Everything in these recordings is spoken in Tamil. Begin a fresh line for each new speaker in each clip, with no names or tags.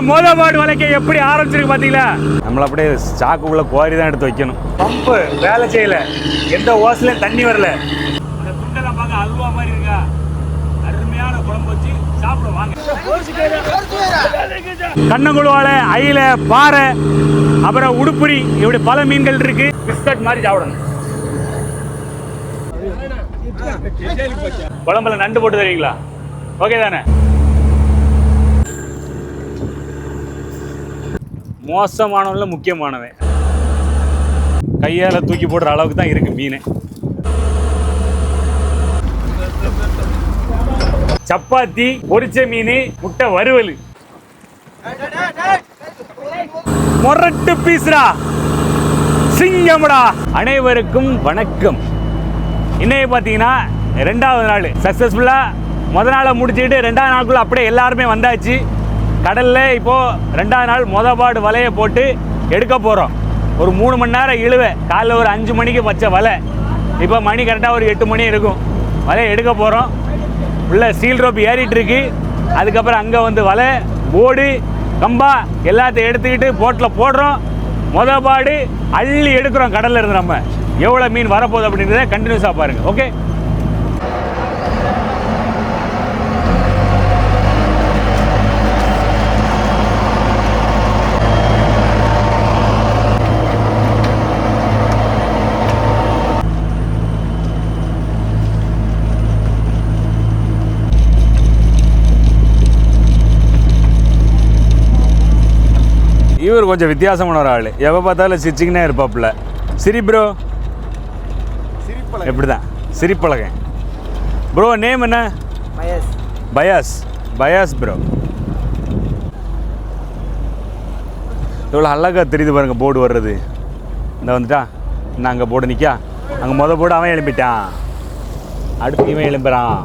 மோதபாடு வலைக்க எப்படி ஆரம்பிச்சிருக்கு பாத்தீங்களா? நம்மள அப்படியே சாக்குக்குள்ள குவாரி தான் எடுத்து வைக்கணும். பம்பு வேலை செய்யல, எந்த ஓசலையும் தண்ணி வரல. இந்த துண்டெல்லாம் பார்க்க அல்வா மாதிரி இருக்கா? அருமையான குழம்பு வச்சு சாப்பிட வாங்க. கண்ணங்குழுவாலை, அயில, பாறை, அப்புறம் உடுப்புரி, இப்படி பல மீன்கள் இருக்கு. பிஸ்கட் மாதிரி சாப்பிடணும். குழம்புல நண்டு போட்டு தருவீங்களா? ஓகே தானே? மோசமானவன்ல முக்கியமானவன். கையால தூக்கி போடுற அளவுக்கு தான் இருக்கு மீன். சப்பாத்தி, பொரிச்ச மீன், முட்டை வறுவல், மொரட்டு பீஸ்ரா, சிங்கம்டா. அனைவருக்கும் வணக்கம். இன்னைக்கு பார்த்தீங்கன்னா 2வது நாள் சக்ஸஸ்ஃபுல்லாக. முதல் நாளை முடிச்சுக்கிட்டு 2வது நாளுக்குள்ள அப்படியே எல்லாருமே வந்தாச்சு. கடலில் இப்போது 2வது நாள் மொதபாடு வலையை போட்டு எடுக்க போகிறோம். ஒரு 3 மணி நேரம் இழுவை. காலைல ஒரு 5 மணிக்கு வச்ச வலை, இப்போ மணி கரெக்டாக ஒரு 8 மணி இருக்கும். வலையை எடுக்க போகிறோம். உள்ள ஸ்டீல் ரோப் ஏறிட்டு இருக்கு. அதுக்கப்புறம் அங்கே வந்து வலை, போடு, கம்பா எல்லாத்தையும் எடுத்துக்கிட்டு போட்டில் போடுறோம். மொதபாடு அள்ளி எடுக்கிறோம். கடலில் இருந்து நம்ம எவ்வளோ மீன் வரப்போகுது அப்படின்றத கண்டினியூஸாக பாருங்கள். ஓகே, இவர் கொஞ்சம் வித்தியாசமான ஒரு ஆள். எப்போ பார்த்தாலும் சிரிச்சிங்கன்னே இருப்பாப்புல. சிரி ப்ரோ, எப்படி தான் சிரிப்பழகன் ப்ரோ. நேம் என்ன? பயாஸ். பயாஸ் ப்ரோ. எவ்வளோ அழகாக தெரியுது பாருங்க போர்டு வர்றது. இந்த வந்துட்டா, நான் அங்கே போர்டு நிற்கா. அங்கே போர்டு அவன் எழுப்பிட்டான், அடுத்து இவன் எழும்புறான்.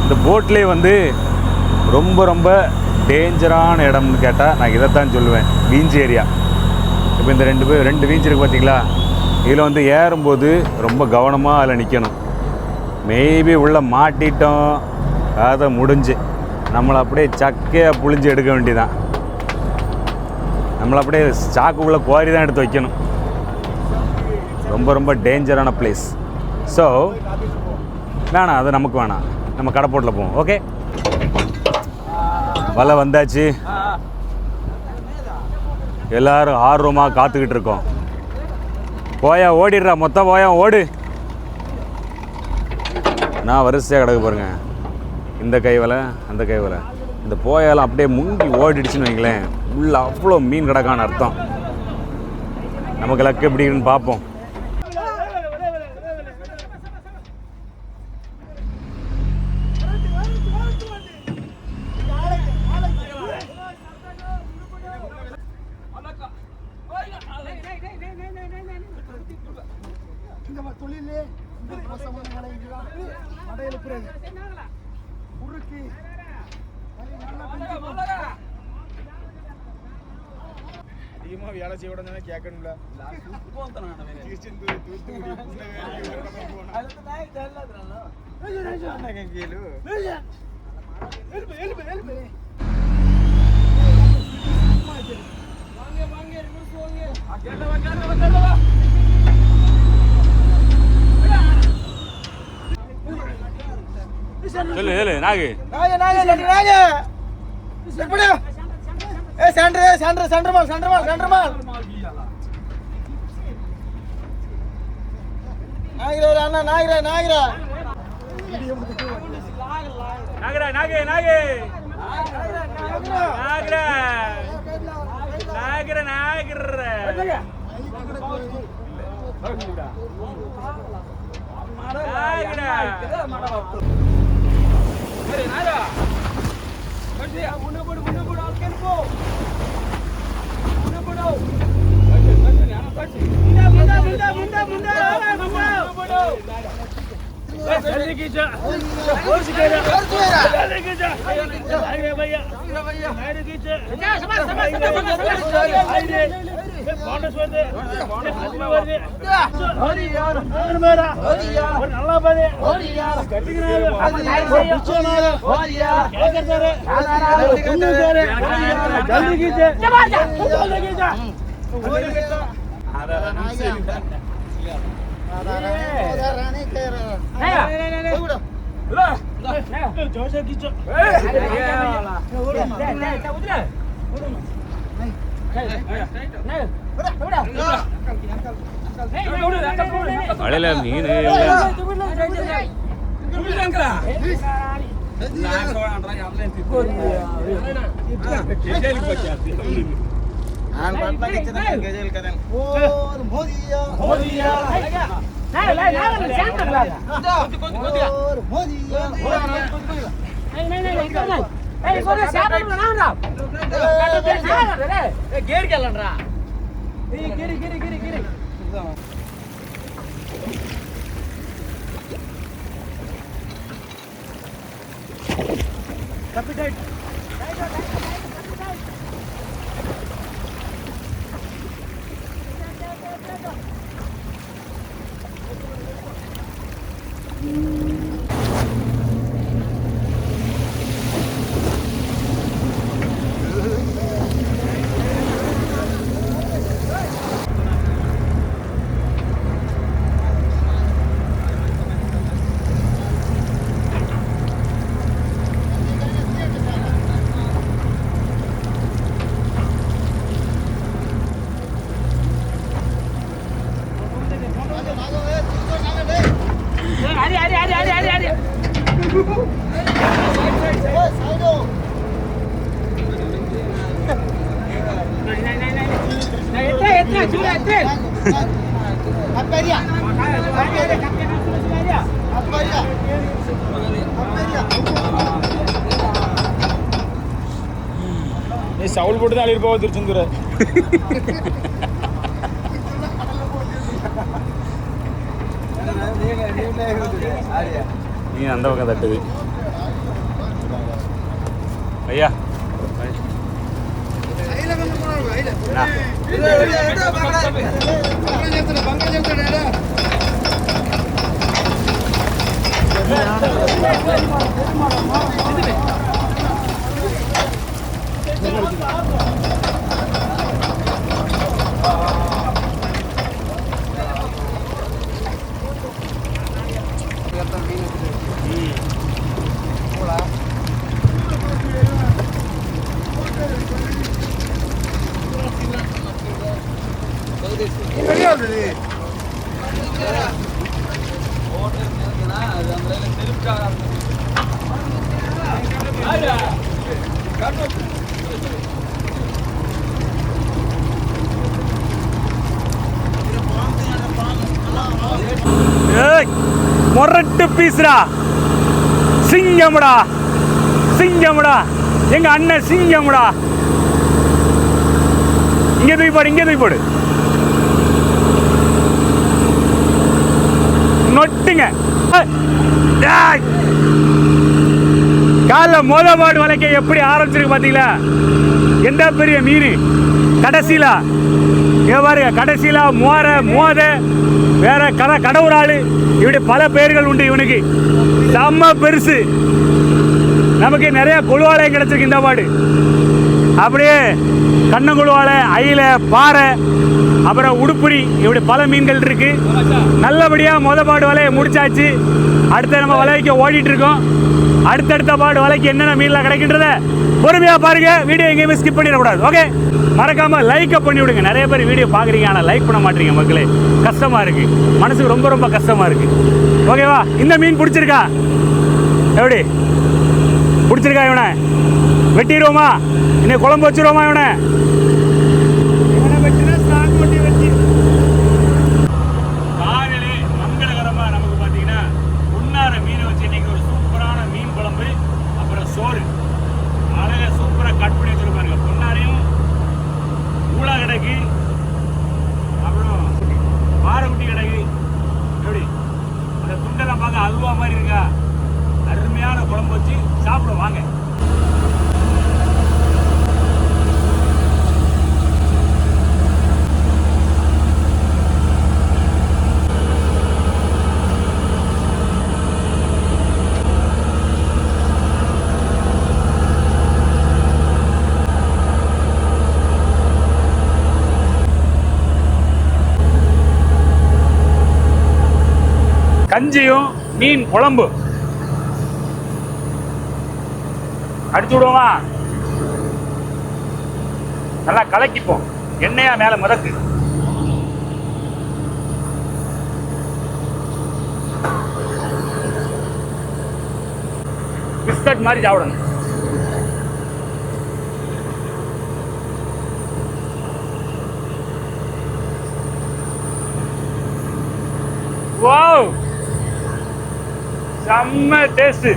இந்த போட்லேயே வந்து ரொம்ப ரொம்ப டேஞ்சரான இடம்னு கேட்டால் நான் இதைத்தான் சொல்லுவேன். Beach area. இப்போ இந்த 2 பீச் இருக்குது பார்த்தீங்களா? இதில் வந்து ஏறும்போது ரொம்ப கவனமாக அதில் நிற்கணும். மேபி உள்ளே மாட்டிட்டோம், அதை முடிஞ்சு நம்மளை அப்படியே சக்கையாக புழிஞ்சு எடுக்க வேண்டியதான். நம்மளை அப்படியே சாக்குக்குள்ளே குவாரி தான் எடுத்து வைக்கணும். ரொம்ப ரொம்ப டேஞ்சரான பிளேஸ். ஸோ வேணாம், அது நமக்கு வேணாம். நம்ம கடப்போட்டில் போவோம். ஓகே, வலை வந்தாச்சு. எல்லாரும் ஆர்வமாக காத்துக்கிட்டு இருக்கோம். போயா ஓடிடுறா, மொத்தம் போயா ஓடு. நான் வரிசையாக கிடக்கு பாருங்க. இந்த கை வலை, அந்த கை வலை. இந்த போயாலும் அப்படியே முங்கி ஓடிடுச்சுன்னு வைங்களேன், உள்ள அவ்வளோ மீன் கிடக்கான்னு அர்த்தம். நமக்கு லக்கு எப்படின்னு பார்ப்போம்.
அதிகமாக வேலை செய்ய உடனே கேட்கணும்ல.
சொல்லு சொல்லு. நாகு மழையில மீன்
சவுல் போட்டு தான் அழிட்டு போக திருச்செந்தூர்.
மீன் அந்த பக்கம் தட்டுது. ஐயா மொரட்டு பீஸ்ரா, சிங்கம்டா சிங்கம்டா, எங்க அண்ணன் சிங்கம்டா. இங்க தூக்கி போடு, இங்க தூக்கி போடு. நொட்டுங்க. காலைல மோதபாடு வளைக்க எப்படி ஆரம்பிச்சிருக்கு பாத்தீங்களா? எந்த பெரிய மீன் கடைசியில பாருங்க, கடைசியில மோத வேற கடவுளாளு, இப்படி பல பெயர்கள் உண்டு இவனுக்கு. செம்ம பெருசு. நமக்கு நிறைய கொழுவாலை கிடைச்சிருக்கு இந்த மாடு. அப்படியே கண்ணங்குழுவாலை, அயில, பாறை, அப்புறம் உடுப்புடி, இப்படி பல மீன்கள் இருக்கு. நல்லபடியா மொதபாடு வலையை முடிச்சாச்சு. அடுத்த நம்ம வலைக்கு ஓடிட்டு இருக்கோம். அடுத்தடுத்த பாடு வலைக்கு என்னென்ன மீன்லாம் கிடைக்கின்றத பொறுமையா பாருங்க. வீடியோ எங்கேயுமே ஸ்கிப் பண்ணிடக்கூடாது. ஓகே, மறக்காம லைக் பண்ணி விடுங்க. நிறைய பேர் வீடியோ பாக்குறீங்க, ஆனா லைக் பண்ண மாட்டீங்க மக்களே. கஷ்டமா இருக்கு, மனசுக்கு ரொம்ப ரொம்ப கஷ்டமா இருக்கு. ஓகேவா? இந்த மீன் பிடிச்சிருக்கா? எப்படி பிடிச்சிருக்கா? இவனை வெட்டிடுவோமா? இன்னைக்கு குழம்பு வச்சிருவோமா? இவனை காலையிலே மங்களகரமா நமக்கு பாத்தீங்கன்னா உண்ணார மீனை வச்சு இன்னைக்கு ஒரு சூப்பரான மீன் குழம்பு, அப்புறம் சோறு அழகா சூப்பரா கட் பண்ணி வச்சிருப்பாருங்க. பொன்னாரையும் ஊழா கிடக்கு, அப்புறம் பாறைக்குட்டி கிடக்கு. எப்படி அந்த துண்டெல்லாம் பார்க்க அல்வா கஞ்சியும் மீன் குழம்பு அடிச்சு விடுவோமா? நல்லா கலக்கிப்போம். எண்ணெயா மேல மிதக்கு. பிஸ்கட் மாதிரி சாப்பிடணும். வாவ், செம்ம டேஸ்ட்.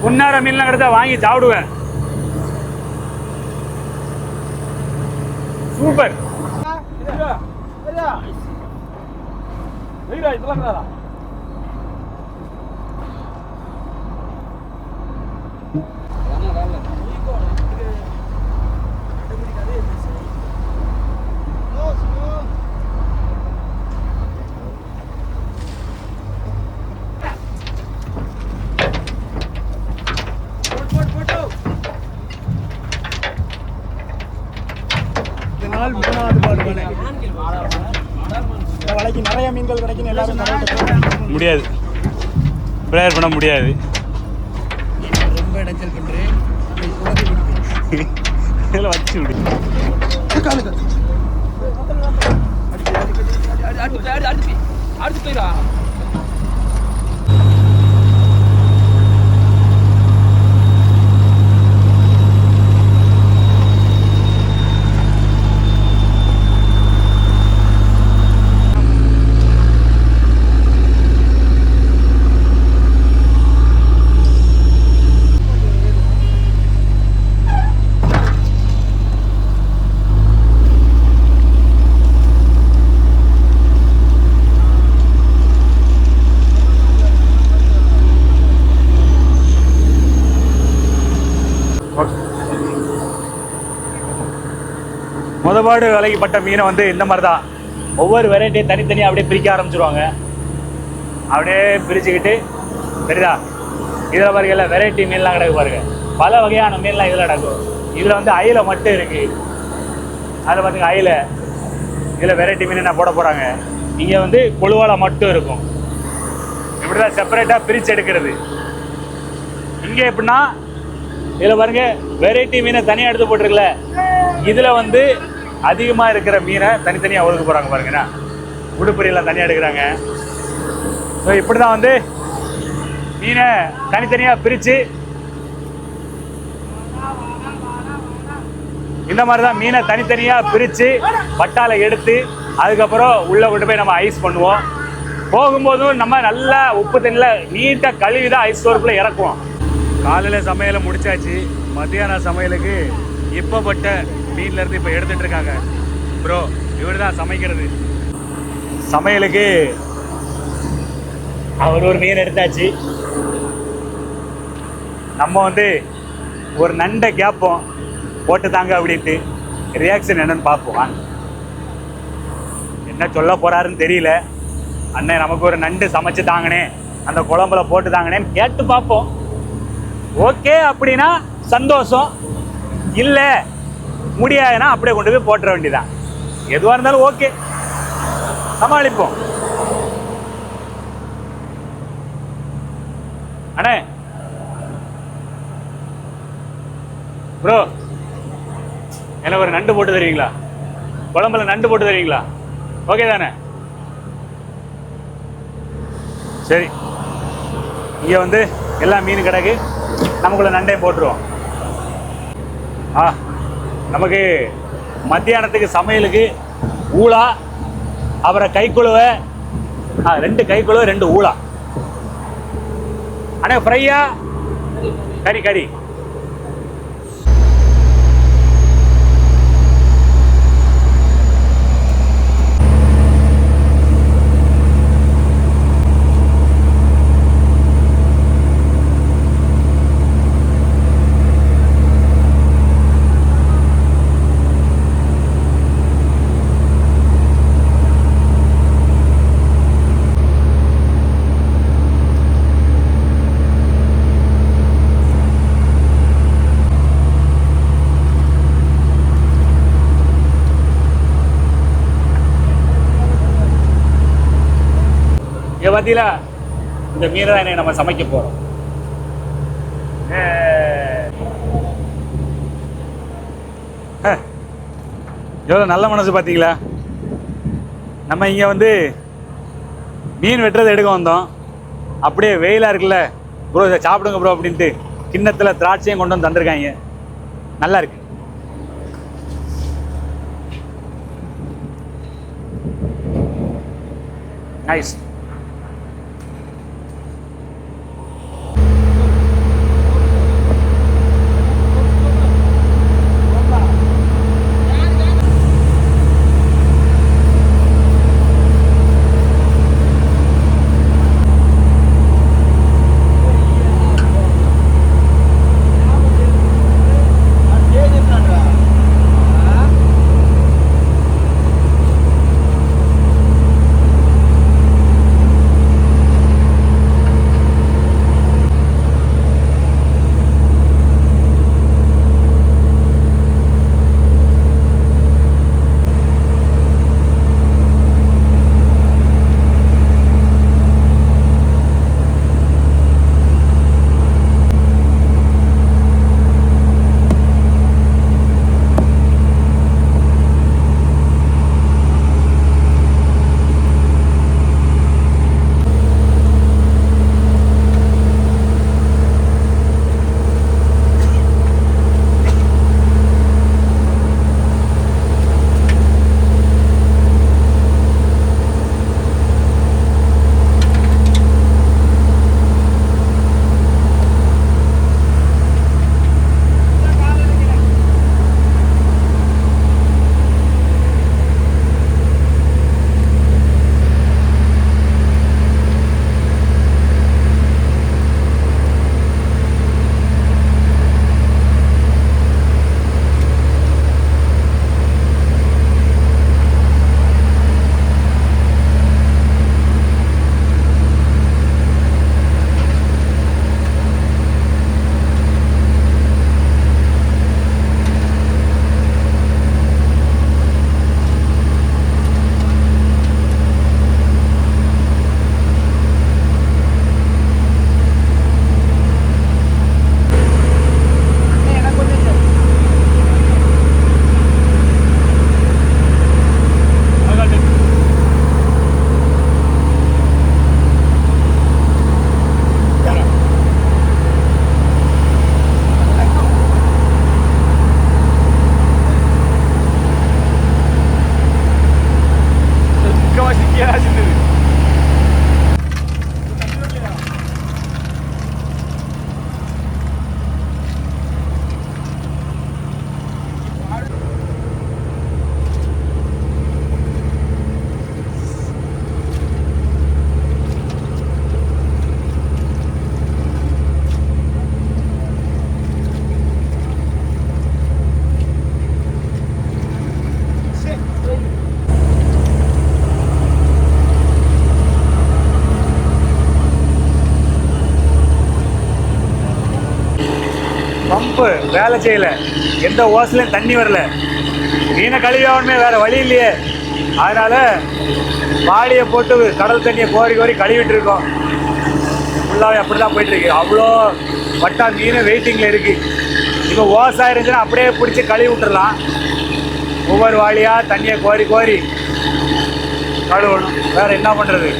புன்னார மீன்லாம் கிடைச்சா வாங்கி சாப்பிடுவேன். சூப்பர். இதெல்லாம்
வலைக்கு நிறைய மீன்கள் கிடைக்கும். எல்லாரும்
முடியாது, ப்ரேயர் பண்ண முடியாது.
ரொம்ப இடைஞ்சல் பண்றேன்.
இதில் வச்சு விடு.
அடுத்து போயிடா.
முதபாடு விலைப்பட்ட மீனை வந்து இந்த மாதிரி தான் ஒவ்வொரு வெரைட்டியும் தனித்தனியாக அப்படியே பிரிக்க ஆரம்பிச்சிருவாங்க. அப்படியே பிரிச்சுக்கிட்டு சரிதா. இதில் பாருங்கல்ல வெரைட்டி மீன்லாம் கிடக்கு பாருங்க. பல வகையான மீன்லாம் இதில் கிடக்கும். இதில் வந்து அயிலை மட்டும் இருக்குது. அதில் பார்த்துங்க அயிலை. இதில் வெரைட்டி மீன் என்ன போட போகிறாங்க. இங்கே வந்து கொழுவாலை மட்டும் இருக்கும். இப்படி தான் செப்பரேட்டாக பிரித்து எடுக்கிறது. இங்கே எப்படின்னா இதில் பாருங்க வெரைட்டி மீனை தனியாக எடுத்து போட்டிருக்கல. இதில் வந்து அதிகமாக இருக்கிற மீனை தனித்தனியாக ஒதுக்க போகிறாங்க பாருங்கண்ணா. உடுப்படியெல்லாம் தனியாக எடுக்கிறாங்க. ஸோ இப்படி தான் வந்து மீனை தனித்தனியாக பிரித்து இந்த மாதிரி தான் மீனை தனித்தனியாக பிரித்து பட்டால எடுத்து அதுக்கப்புறம் உள்ளே கொண்டு போய் நம்ம ஐஸ் பண்ணுவோம். போகும்போதும் நம்ம நல்லா உப்பு தண்ணியில் நீட்டாக கழுவி தான் ஐஸ் ஸ்டோருக்குள்ளே இறக்குவோம். காலையில் சமையலை முடிச்சாச்சு. மத்தியான சமையலுக்கு இப்போப்பட்ட மீன்லேருந்து இப்போ எடுத்துகிட்டு இருக்காங்க. ப்ரோ இவர் தான் சமைக்கிறது. சமையலுக்கு அவர் ஒரு மீன் எடுத்தாச்சு. நம்ம வந்து ஒரு நண்டை கேட்போம் போட்டு தாங்க அப்படின்ட்டு. ரியாக்ஷன் என்னன்னு பார்ப்போம். என்ன சொல்ல போகிறாருன்னு தெரியல. அண்ணன் நமக்கு ஒரு நண்டு சமைச்சு தாங்கனே, அந்த குழம்புல போட்டு தாங்கனேன்னு கேட்டு பார்ப்போம். ஓகே அப்படின்னா சந்தோஷம். இல்லை முடியாதுன்னா அப்படியே கொண்டு போய் போட்டுற வேண்டியதான். எதுவாக இருந்தாலும் ஓகே, சமாளிப்போம். அண்ணே ப்ரோ எனக்கு ஒரு நண்டு போட்டு தருவீங்களா? குழம்புல நண்டு போட்டு தருவீங்களா? ஓகே தானே? சரி, இங்கே வந்து எல்லா மீன் கிடக்கு. நமக்குள்ள நண்டையும் போட்டுருவோம். நமக்கு மத்தியானத்துக்கு சமையலுக்கு ஊளா, அப்புறம் கைக்குழுவை, 2 கைக்குழுவை 2 ஊளா. ஆனால் ஃப்ரையா கறி பார்த்தீங்களா, இந்த மீனை தான் இன்னைக்கு நம்ம சமைக்க போகிறோம். எவ்வளோ நல்ல மனசு பார்த்தீங்களா. நம்ம இங்கே வந்து மீன் வெட்டுறது எடுக்க வந்தோம். அப்படியே வெயிலாக இருக்குல்ல ப்ரோ, இதை சாப்பிடுங்க ப்ரோ அப்படின்ட்டு கிண்ணத்தில் திராட்சையும் கொண்டு வந்து தந்திருக்காங்க. நல்லா இருக்கு. நைஸ். பம்பு வேலை செய்யல, எந்த ஓசலையும் தண்ணி வரல. மீனை கழுவியாகணுமே, வேற வழி இல்லையே. அதனால வாளியை போட்டு கடல் தண்ணியை கோரி கோரி கழுவிட்டு இருக்கோம். ஃபுல்லாகவே அப்படி தான் போயிட்டு இருக்கு. அவ்வளோ வட்டா மீன் வெயிட்டிங்கில் இருக்கு. இப்போ ஓசா இருந்துச்சுன்னா அப்படியே பிடிச்சி கழுவி விட்டுறலாம். ஒவ்வொரு வாளியாக தண்ணியை கோரி கோரி கழுவணும். வேற என்ன பண்ணுறது?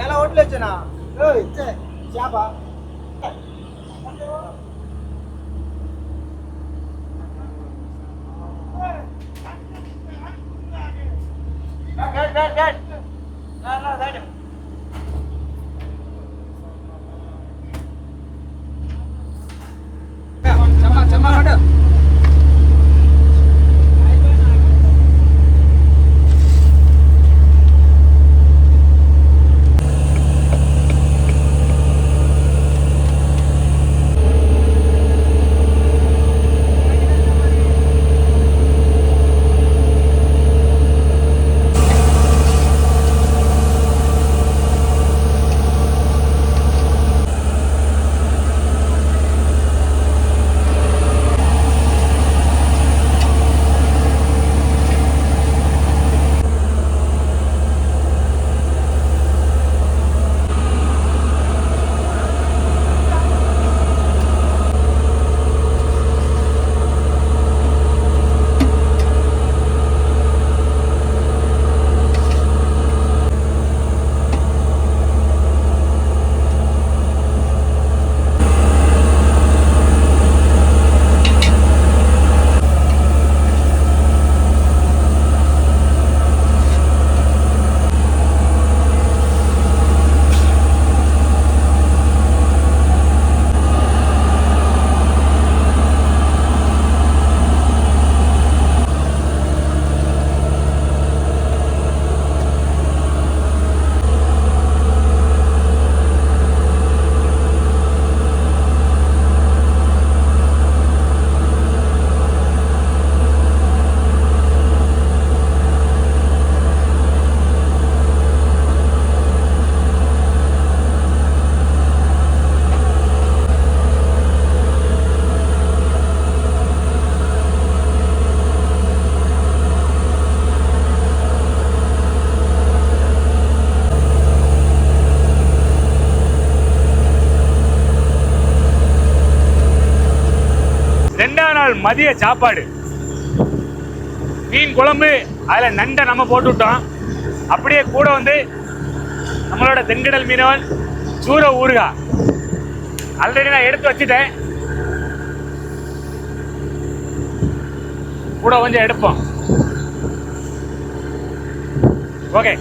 ఎలా ఓట్లేచ్చనా ఇచ్చే చేప
எங்கள் மதிய சாப்பாடு. மீன் குழம்பு, அதில் நண்டை நம்ம போட்டு விட்டோம். அப்படியே கூட வந்து நம்மளோட தென்கடல் மீனவன் சூர ஊறுகாய் ஆல்ரெடி நான் எடுத்து வச்சுட்டேன். கூட கொஞ்சம் எடுப்போம். ஓகே,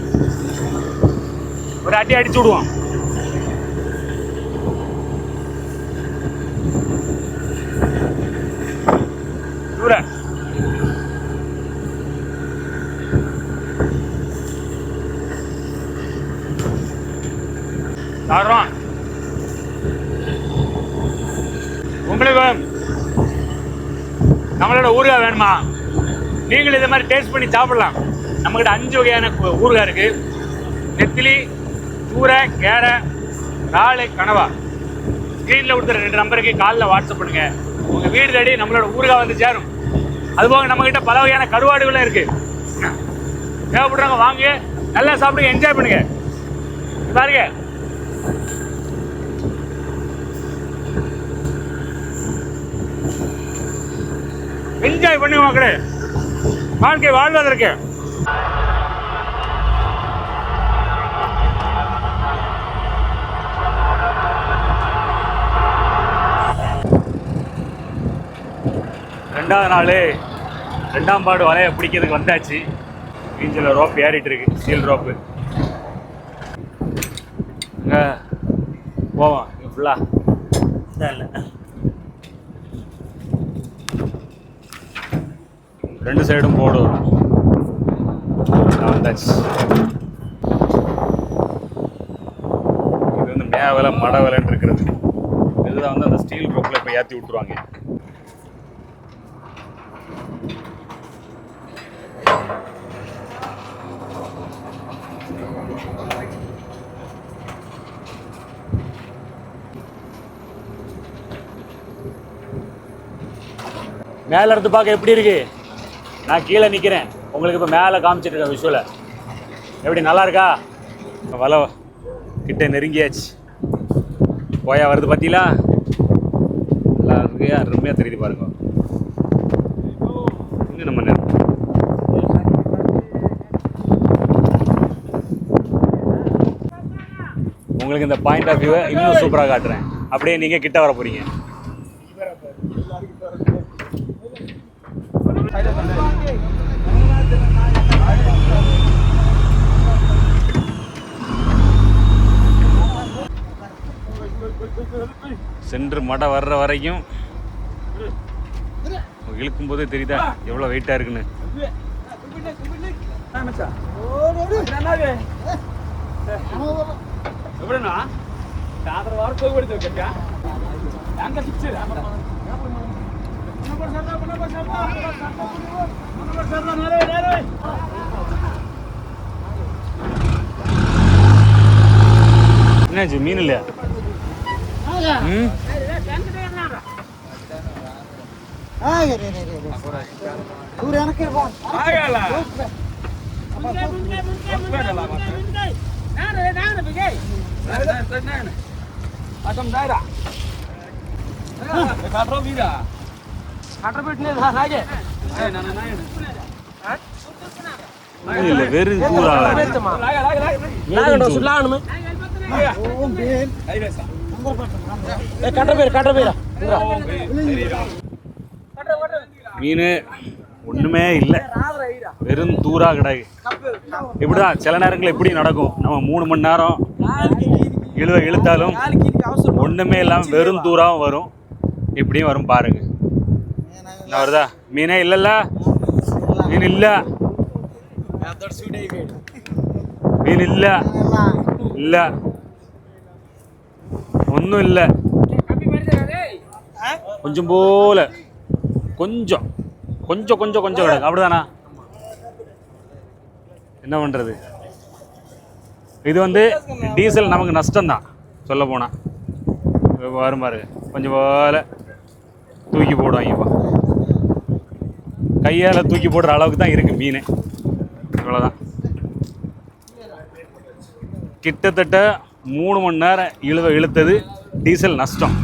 ஒரு அடி அடிச்சு விடுவோம். சூரன் சாடுறோம். உங்களுக்கு நம்மளோட ஊறுகாய் வேணுமா? நீங்களும் இதை மாதிரி டேஸ்ட் பண்ணி சாப்பிடலாம். நம்மகிட்ட 5 வகையான ஊறுகாய் இருக்கு. நெத்திலி, சூரை, கேரை, இறால், கனவா. ஸ்க்ரீனில் கொடுத்துற 2 நம்பருக்கு காலில் வாட்ஸ்அப் பண்ணுங்க. உங்கள் வீடு தேடி நம்மளோட ஊறுகாய் வந்து சேரும். அதுபோக நம்மகிட்ட பல வகையான கருவாடுகளும் இருக்கு. தேவைப்படுறவங்க வாங்க, நல்லா சாப்பிடுங்க, என்ஜாய் பண்ணுங்க. பாருங்க, என்ஜாய் பண்ணுங்க மக்களே, வாழ்க்கை வாழ்வதற்கு. ரெண்டாவது நாள் 2ஆம் பாடு வலையை பிடிக்கிறதுக்கு வந்தாச்சு. பீச்சில் ரோப் ஏறிட்டு இருக்கு, ஸ்டீல் ரோப்பு. இங்கே போவோம் ஃபுல்லாக. இல்லை, 2 சைடும் போடுவோம். வந்தாச்சு. இது வந்து மேவலை மட வேலைன்னு இருக்கிறது. இதுதான் வந்து அந்த ஸ்டீல் ரோப்பில் இப்போ ஏற்றி விட்டுருவாங்க. மேலே இருந்து பார்க்க எப்படி இருக்கு? நான் கீழே நிற்கிறேன், உங்களுக்கு இப்போ மேலே காமிச்சிட்டு இருக்கேன் விஷுவலை. எப்படி நல்லா இருக்கா? வலை கிட்ட நெருங்கியாச்சு. போயா வருது பார்த்தீங்களா? நல்லா இருக்கு, அருமையாக தெரியுது பாருங்க. இன்னும் நம்ம உங்களுக்கு இந்த பாயிண்ட் ஆஃப் வியூவை இன்னும் சூப்பராக காட்டுறேன். அப்படியே நீங்கள் கிட்ட வர போகிறீங்க. சென்று மடை வர்ற வரைக்கும் இழுக்கும் போதே தெரியுதா எவ்வளோ வெயிட்டாக இருக்குன்னு. என்னாச்சு, மீன் இல்லையா? இல்ல வெறும் கூறா மீன் ஒண்ணுமே இல்லை, வெறும் தூரா கிடக்கு. இப்படிதான் சில நேரங்கள் இப்படி நடக்கும். நம்ம 3 மணி நேரம் இழுத்தாலும் ஒண்ணுமே இல்லாம வெறும் தூராவும் வரும். இப்படியும் வரும் பாருங்க. என்ன வருதா? மீனே இல்லல்ல, மீன் இல்ல, மீன் இல்ல, இல்ல ஒன்றும் இல்லை. கொஞ்சம் போல கொஞ்சம் கொஞ்சம் கொஞ்சம் கொஞ்சம் கிடக்கு. அப்படிதானா? என்ன பண்ணுறது? இது வந்து டீசல் நமக்கு நஷ்டம்தான் சொல்ல போனால். வரும் பாருங்க, கொஞ்சம் போல தூக்கி போடுவாங்கப்பா. கையால் தூக்கி போடுற அளவுக்கு தான் இருக்குது மீன். இவ்வளோதான். கிட்டத்தட்ட 3 மணி நேரம் இழுத்தது டீசல் நஷ்டம்.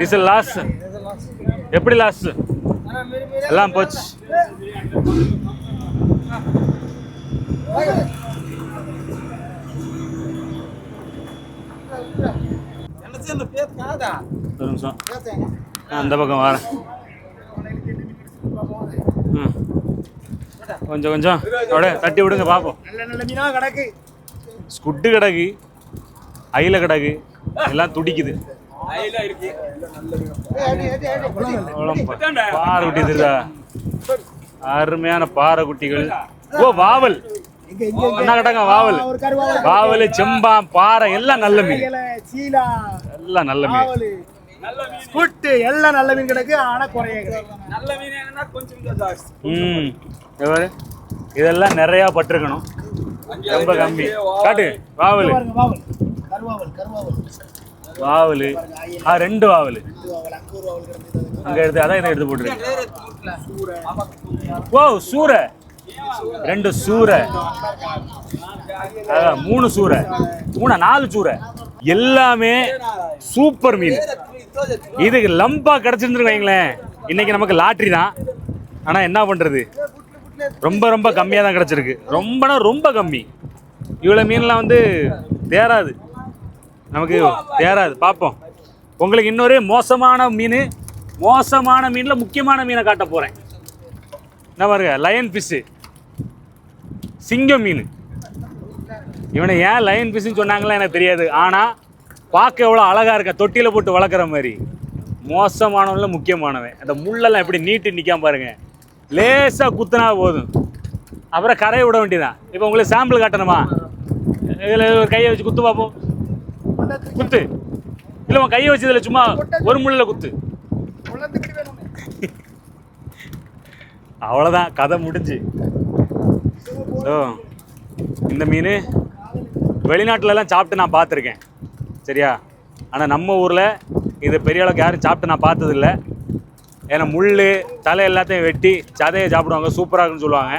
Diesel loss. எப்படி லாஸ் எல்லாம் போச்சு. ஒரு நிமிஷம் அந்த பக்கம் வரேன். கொஞ்சம் கொஞ்சம் அப்படியே தட்டி விடுங்க பார்ப்போம்.
நல்ல மீனா கிடக்கு.
ஸ்குட்டு கிடக்கு, அயில கிடக்கு, எல்லாம் துடிக்குது. பாறை குட்டி தெரியுதா? அருமையான பாறை குட்டிகள். ஓ வாவல் என்ன கிடங்க? வாவல், வாவல், செம்பான், பாறை எல்லாம் நல்ல மீன். எல்லாம் நல்ல மீன்.
ஸ்குட்டு எல்லாம் நல்ல மீன் கிடக்கு. ஆனா குறைய நல்ல மீன்
கொஞ்சம் இதெல்லாம் நிறைய பட்டிருக்கணும். ரொம்ப கம்மி. காட்டு வாவல், வாவல், ரெண்டு வாவல் அங்க எடுத்து, அதான் இதை எடுத்து போட்டுருக்கேன். ஓ சூரை, ரெண்டு சூரை, மூணு சூரை, நாலு சூரை, எல்லாமே சூப்பர் மீன். இதுக்கு லம்பா கிடைச்சிருந்து வைங்களேன், இன்னைக்கு நமக்கு லாட்ரி தான். ஆனா என்ன பண்றது, ரொம்ப ரொம்ப கம்மியாக தான் கிடைச்சிருக்கு. ரொம்ப கம்மி. இவ்வளோ மீன்லாம் வந்து தேராது, நமக்கு தேராது. பார்ப்போம். உங்களுக்கு இன்னொரு மோசமான மீனில் முக்கியமான மீனை காட்ட போகிறேன். என்ன பாருங்க, லயன் ஃபிஷ்ஷு, சிங்கம் மீன். இவனை ஏன் லயன் ஃபிஷ்ஷுன்னு சொன்னாங்களா எனக்கு தெரியாது. ஆனால் பார்க்க எவ்வளோ அழகாக இருக்க, தொட்டியில் போட்டு வளர்க்குற மாதிரி. மோசமானவன்ல முக்கியமானவன். அந்த முள்ளெல்லாம் எப்படி நீட்டு நிற்காம பாருங்க. லேசாக குத்துனா போதும், அப்புறம் கரையை விட வேண்டியதான். இப்போ உங்களுக்கு சாம்பிள் காட்டணுமா? இதில் ஒரு கையை வச்சு குத்து பார்ப்போம். குத்து இல்லை, உன் கையை வச்சு இதில் சும்மா ஒரு முள்ளில் குத்து. அவ்வளோதான், கதை முடிஞ்சு. ஸோ இந்த மீன் வெளிநாட்டிலலாம் சாப்பிட்டு நான் பார்த்துருக்கேன், சரியா? ஆனால் நம்ம ஊரில் இது பெரிய அளவுக்கு யாரும் சாப்பிட்டு நான் பார்த்ததில்லை. ஏன்னா முள் தலை எல்லாத்தையும் வெட்டி சதையை சாப்பிடுவாங்க, சூப்பராக இருக்குன்னு சொல்லுவாங்க.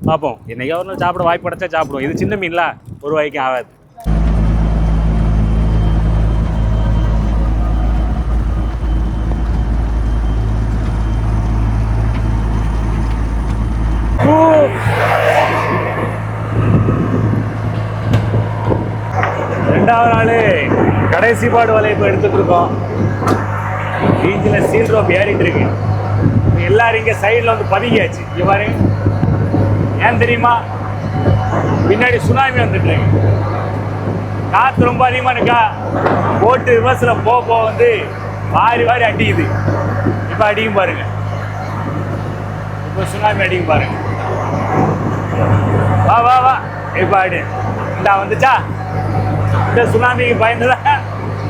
பார்ப்போம், என்னைக்கா ஒரு நாள் சாப்பிட வாய்ப்பு கிடைச்சா சாப்பிடுவோம். இது சின்ன மீன்ல ஒரு வாய்க்கும் ஆகாது. ரெண்டாவது நாள் கடைசி பாடு வலை இப்போ எடுத்துட்டு இருக்கோம். பீச்சில் சீல் ரோப் ஏறிட்டு இருக்கு. எல்லாரும் இங்கே சைடில் வந்து பதுங்கியாச்சு. இங்கே பாரு, ஏன் தெரியுமா? பின்னாடி சுனாமி வந்துட்டு இருக்கு. காற்று ரொம்ப அதிகமாக இருக்கா, போட்டு ரிவர்ஸில் போக வந்து வாரி அடிக்குது. இப்போ அடிக்கும் பாருங்க, இப்போ சுனாமி அடிக்கும் பாருங்க. வா வா வா, இப்போ அடி இந்தா வந்துச்சா. இந்த சுனாமிக்கு பயந்துதான்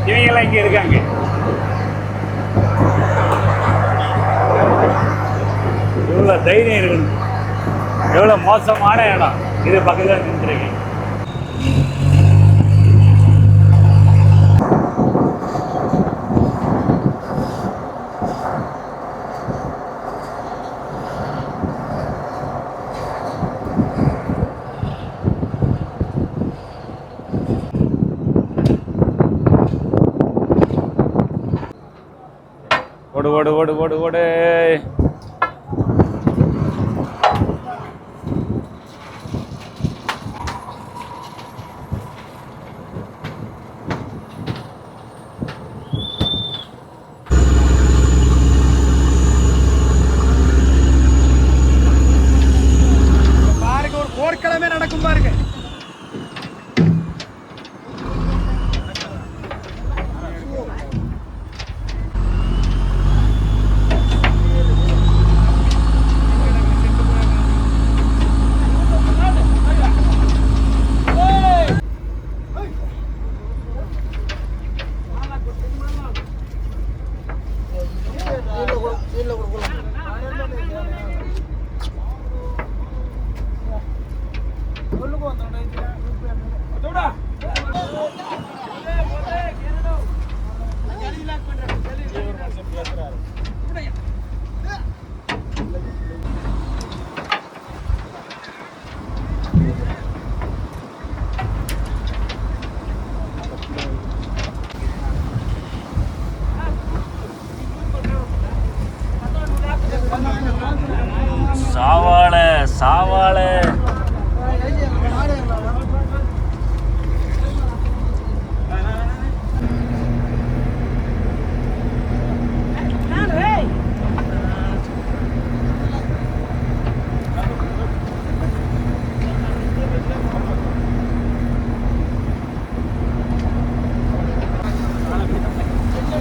இவங்கெல்லாம் இங்கே இருக்காங்க. எவ்வளோ தைரியம் இருக்கணும், எவ்வளோ மோசமான இடம் இது. பக்கத்தில் நின்றுருக்கேன். ஓடு ஓடு ஓடு ஓடு ஓடு.
பாருங்க, ஒரு போர்க்களமே நடக்கும் பாருங்க.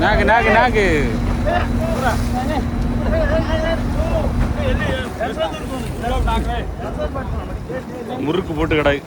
நாக்கு நாக்கு நாக்கு முறுக்கு போட்டு கடை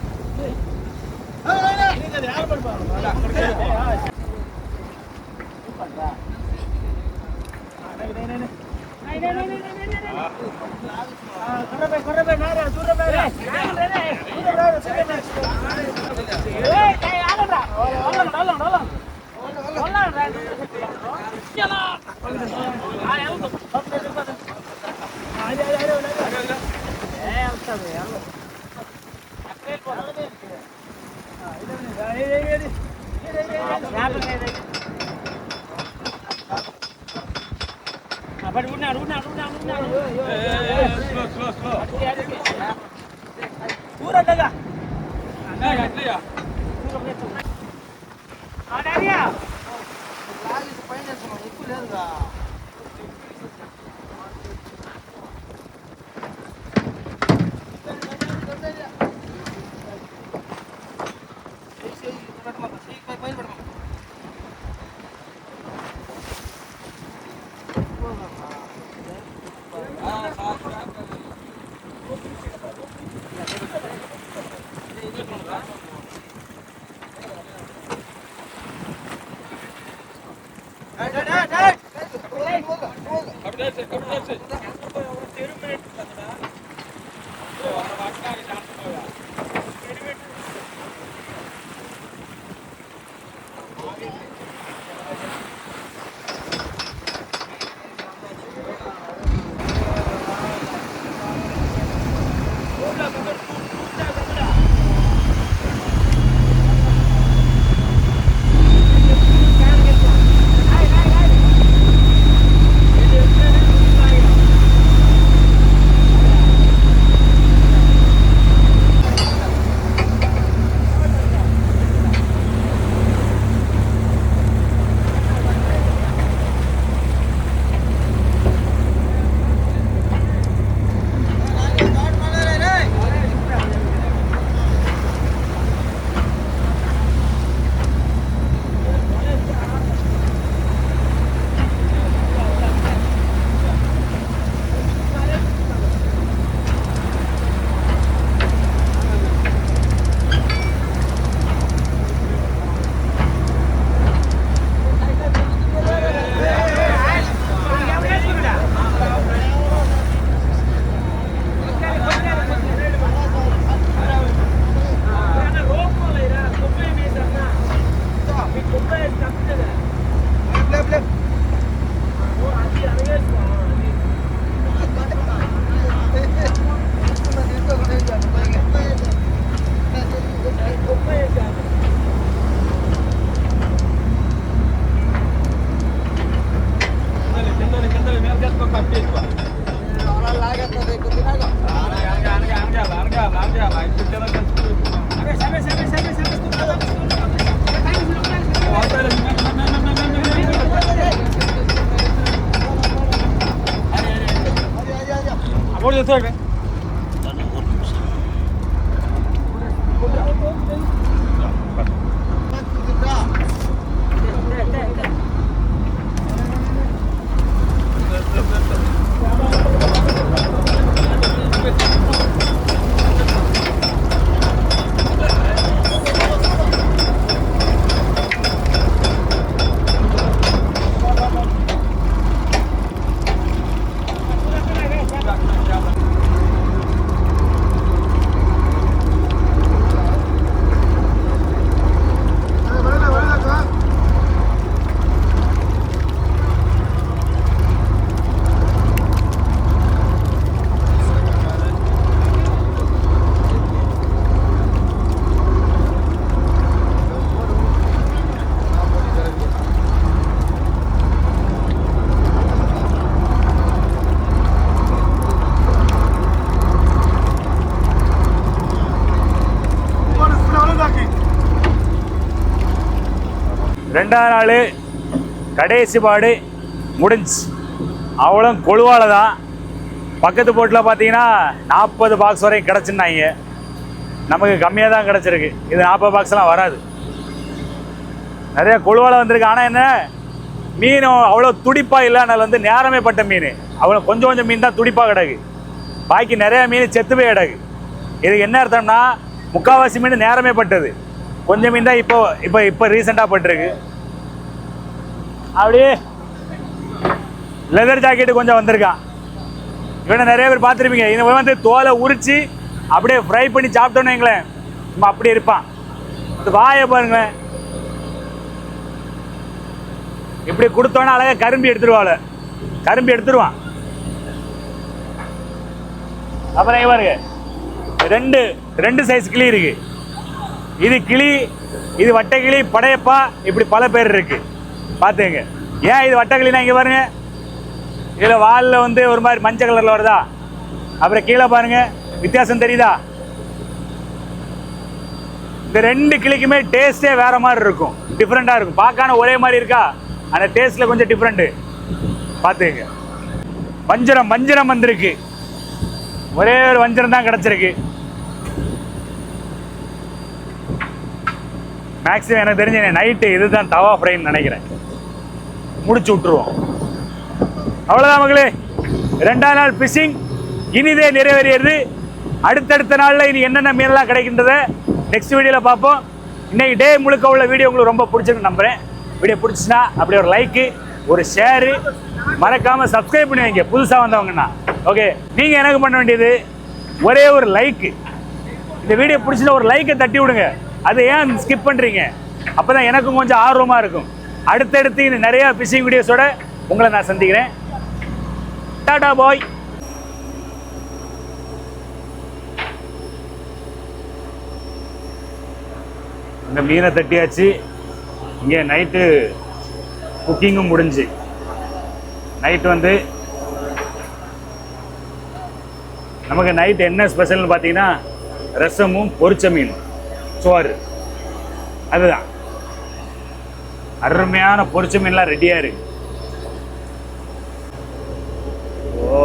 ரெண்டாவது நாள் கடைசி பாடு முடிஞ்சு. அவ்வளோ கொழுவால தான். பக்கத்து போட்டில் பார்த்தீங்கன்னா 40 பாக்ஸ் வரையும் கிடச்சிருந்தாங்க. நமக்கு கம்மியாக தான் கிடச்சிருக்கு. இது 40 பாக்ஸ்லாம் வராது. நிறைய கொழுவால வந்திருக்கு. ஆனால் என்ன மீனும் அவ்வளோ துடிப்பாக இல்லை, அதனால் வந்து நேரமே பட்ட மீன். அவ்வளோ கொஞ்சம் கொஞ்சம் மீன் தான் துடிப்பாக கிடக்கு, பாக்கி நிறையா மீன் செத்து போய் கிடக்கு. இதுக்கு என்ன அர்த்தம்னா முக்கால்வாசி மீன் நேரமே பட்டது, கொஞ்சம் மீன் தான் இப்போ இப்போ இப்போ ரீசெண்டாக பட்டிருக்கு. அப்படியே லெதர் ஜாக்கெட்டு கொஞ்சம் வந்திருக்கான். இவனை நிறைய பேர் பார்த்துருப்பீங்க. இவன் வந்து தோலை உரிச்சு அப்படியே ஃப்ரை பண்ணி சாப்பிட்டோன்னு வைங்களேன், நம்ம அப்படி இருப்பான். அது வாயை பாருங்களேன், இப்படி கொடுத்தோன்னா அழகாக கரும்பி எடுத்துருவாள், கரும்பி எடுத்துருவான். அப்புறம் பாருங்க, ரெண்டு ரெண்டு சைஸ் கிளி இருக்கு. இது கிளி, இது வட்டக்கிளி, படையப்பா, இப்படி பல பேர் இருக்கு பார்த்துங்க. ஏன் இது வட்டக்கிளினா இங்கே பாருங்க, இதில் வாலில் வந்து ஒரு மாதிரி மஞ்சள் கலரில் வருதா, அப்புறம் கீழே பாருங்க வித்தியாசம் தெரியுதா. இந்த ரெண்டு கிளிக்குமே டேஸ்டே வேற மாதிரி இருக்கும், டிஃப்ரெண்டாக இருக்கும். பார்க்கான ஒரே மாதிரி இருக்கா, அந்த டேஸ்ட்டில் கொஞ்சம் டிஃப்ரெண்ட்டு பார்த்துங்க. வஞ்சரம் வஞ்சரம் வந்திருக்கு, ஒரே ஒரு வஞ்சரம் தான் கிடச்சிருக்கு. மேக்ஸிமம் எனக்கு தெரிஞ்ச நைட்டு இதுதான் தவா ஃப்ரைன்னு நினைக்கிறேன், முடிச்சு விட்டுருவோம். அவ்வளோதான் மகளே, 2ஆம் நாள் ஃபிஷிங் இனிதே நிறைவேறியது. அடுத்தடுத்த நாளில் இனி என்னென்ன மீனெல்லாம் கிடைக்கின்றத நெக்ஸ்ட் வீடியோவில் பார்ப்போம். இன்னைக்கு டே முழுக்க உள்ள வீடியோ உங்களுக்கு ரொம்ப பிடிச்சிருக்கு நம்புகிறேன். வீடியோ பிடிச்சிச்சுன்னா அப்படியே ஒரு லைக்கு, ஒரு ஷேரு, மறக்காமல் சப்ஸ்கிரைப் பண்ணி வைங்க புதுசாக வந்தவங்கன்னா. ஓகே, நீங்கள் எனக்கு பண்ண வேண்டியது ஒரே ஒரு லைக்கு. இந்த வீடியோ பிடிச்சினா ஒரு லைக்கை தட்டி விடுங்க. அதை ஏன் ஸ்கிப் பண்ணுறீங்க? அப்போ தான் எனக்கும் கொஞ்சம் ஆர்வமாக இருக்கும். அடுத்தடுத்து இன்னும் நிறையா ஃபிஷிங் வீடியோஸோட உங்களை நான் சந்திக்கிறேன். டாடா பாய். இந்த மீனை தட்டியாச்சு. இங்கே நைட்டு குக்கிங்கும் முடிஞ்சு. நைட்டு வந்து நமக்கு நைட்டு என்ன ஸ்பெஷல்னு பார்த்தீங்கன்னா ரசமும் பொரிச்ச மீன் சோறு. அதுதான் அருமையான பொரிச்ச மீன்லாம் ரெடியாக இருக்கு. ஓ,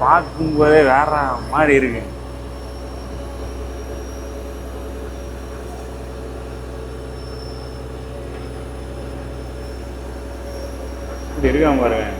பார்க்கும்போதே வேற மாதிரி இருக்கு. இப்படி இருக்காம பாருங்க.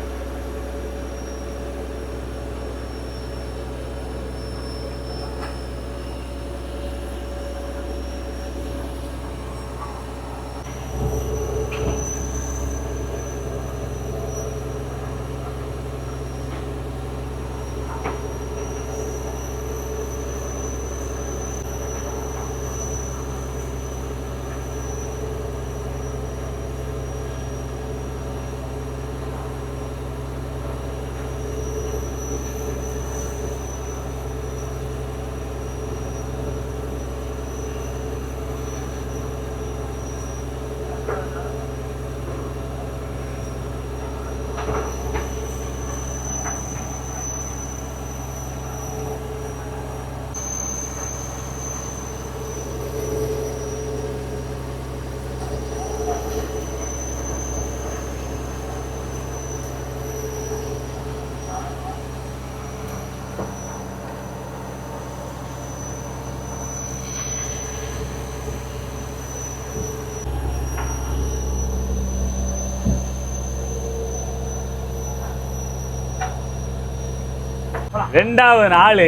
ரெண்டாவது நாள்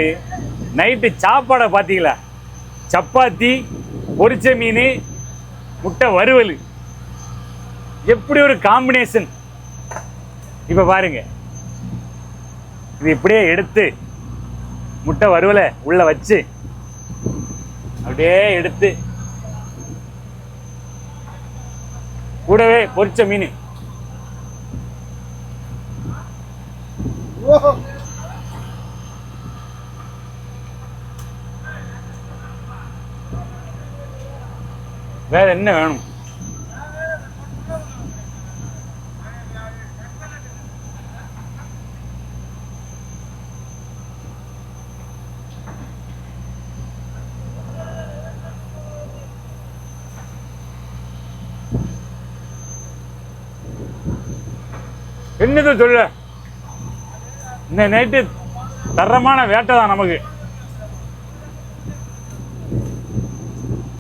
நைட்டு சாப்பாடை பார்த்தீங்களா? சப்பாத்தி, பொரிச்ச மீன், முட்டை வறுவல். எப்படி ஒரு காம்பினேஷன்! இப்போ பாருங்க, இது இப்படியே எடுத்து முட்டை வறுவலை உள்ள வச்சு அப்படியே எடுத்து கூடவே பொரிச்ச மீன். வேற என்ன வேணும்? என்னது சொல்ல, இந்த நைட்டு தரமான வேட்டை தான் நமக்கு.